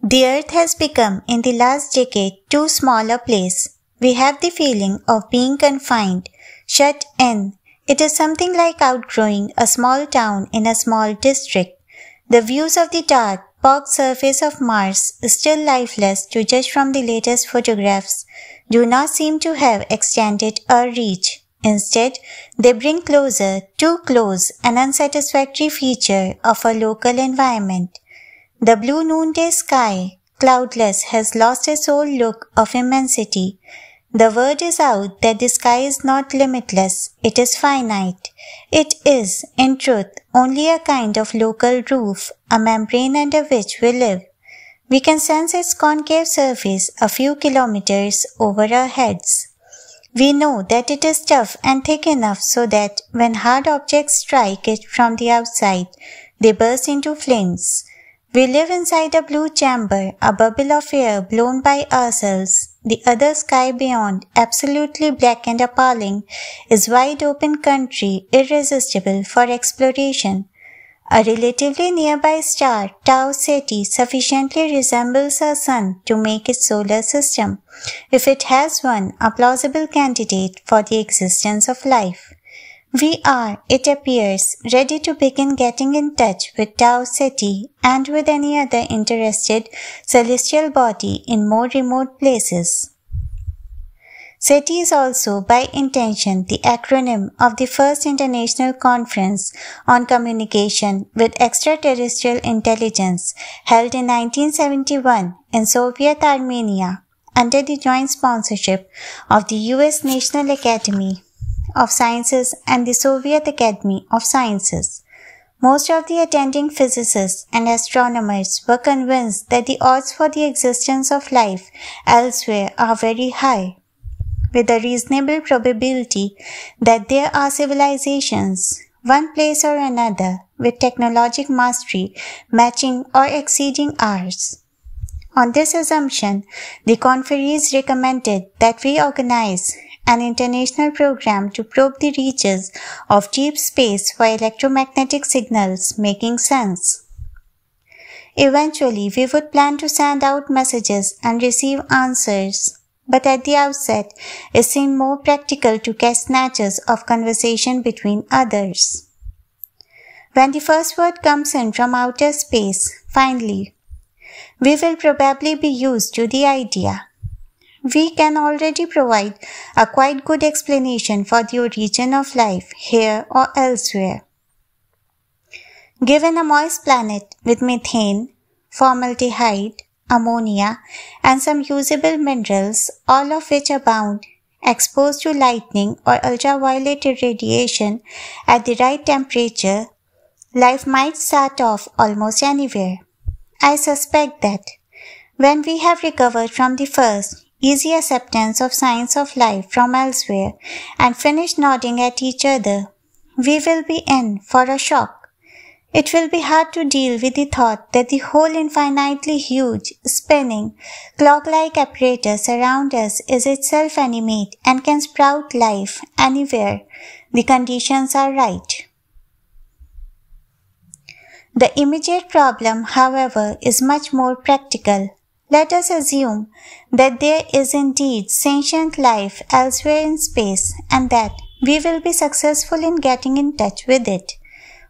The earth has become, in the last decade, too small a place. We have the feeling of being confined, shut in. It is something like outgrowing a small town in a small district. The views of the dark, pocked surface of Mars, still lifeless to judge from the latest photographs, do not seem to have extended our reach. Instead, they bring closer, too close, an unsatisfactory feature of our local environment. The blue noonday sky, cloudless, has lost its old look of immensity. The word is out that the sky is not limitless, it is finite. It is, in truth, only a kind of local roof, a membrane under which we live. We can sense its concave surface a few kilometers over our heads. We know that it is tough and thick enough so that when hard objects strike it from the outside, they burst into flames. We live inside a blue chamber, a bubble of air blown by ourselves. The other sky beyond, absolutely black and appalling, is wide open country, irresistible for exploration. A relatively nearby star, Tau Ceti, sufficiently resembles our sun to make its solar system, if it has one, a plausible candidate for the existence of life. We are, it appears, ready to begin getting in touch with Tau Ceti and with any other interested celestial body in more remote places. SETI is also, by intention, the acronym of the first international conference on communication with extraterrestrial intelligence held in 1971 in Soviet Armenia under the joint sponsorship of the US National Academy of Sciences and the Soviet Academy of Sciences. Most of the attending physicists and astronomers were convinced that the odds for the existence of life elsewhere are very high, with a reasonable probability that there are civilizations, one place or another, with technologic mastery matching or exceeding ours. On this assumption, the conferees recommended that we organize an international program to probe the reaches of deep space for electromagnetic signals making sense. Eventually, we would plan to send out messages and receive answers, but at the outset, it seemed more practical to catch snatches of conversation between others. When the first word comes in from outer space, finally, we will probably be used to the idea. We can already provide a quite good explanation for the origin of life here or elsewhere. Given a moist planet with methane, formaldehyde, ammonia, and some usable minerals, all of which abound, exposed to lightning or ultraviolet irradiation at the right temperature, life might start off almost anywhere. I suspect that when we have recovered from the first, easy acceptance of signs of life from elsewhere and finish nodding at each other, we will be in for a shock. It will be hard to deal with the thought that the whole infinitely huge, spinning, clock-like apparatus around us is itself animate and can sprout life anywhere the conditions are right. The immediate problem, however, is much more practical. Let us assume that there is indeed sentient life elsewhere in space and that we will be successful in getting in touch with it.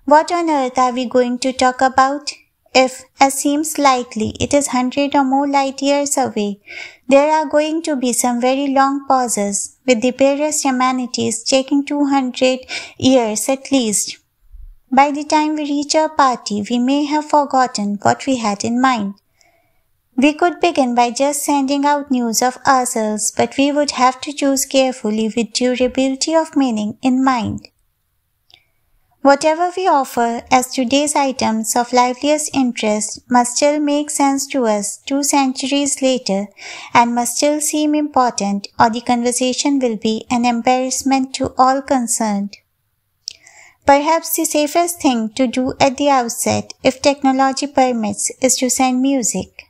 What on earth are we going to talk about? If, as seems likely, it is 100 or more light years away, there are going to be some very long pauses, with the barest amenities taking 200 years at least. By the time we reach our party, we may have forgotten what we had in mind. We could begin by just sending out news of ourselves, but we would have to choose carefully with durability of meaning in mind. Whatever we offer as today's items of liveliest interest must still make sense to us 2 centuries later and must still seem important, or the conversation will be an embarrassment to all concerned. Perhaps the safest thing to do at the outset, if technology permits, is to send music.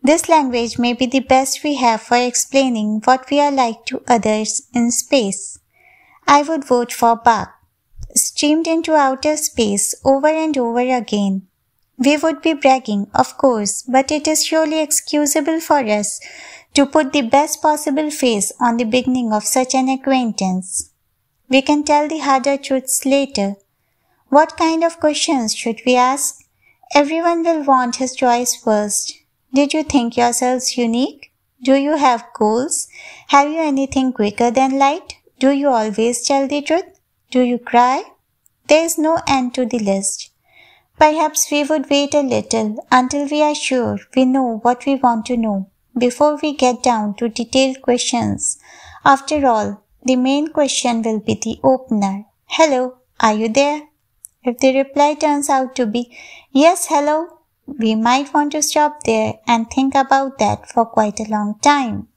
This language may be the best we have for explaining what we are like to others in space. I would vote for Bach, streamed into outer space over and over again. We would be bragging, of course, but it is surely excusable for us to put the best possible face on the beginning of such an acquaintance. We can tell the harder truths later. What kind of questions should we ask? Everyone will want his choice first. Did you think yourselves unique? Do you have goals? Have you anything quicker than light? Do you always tell the truth? Do you cry? There is no end to the list. Perhaps we would wait a little until we are sure we know what we want to know before we get down to detailed questions. After all, the main question will be the opener. Hello, are you there? If the reply turns out to be, yes, hello, we might want to stop there and think about that for quite a long time.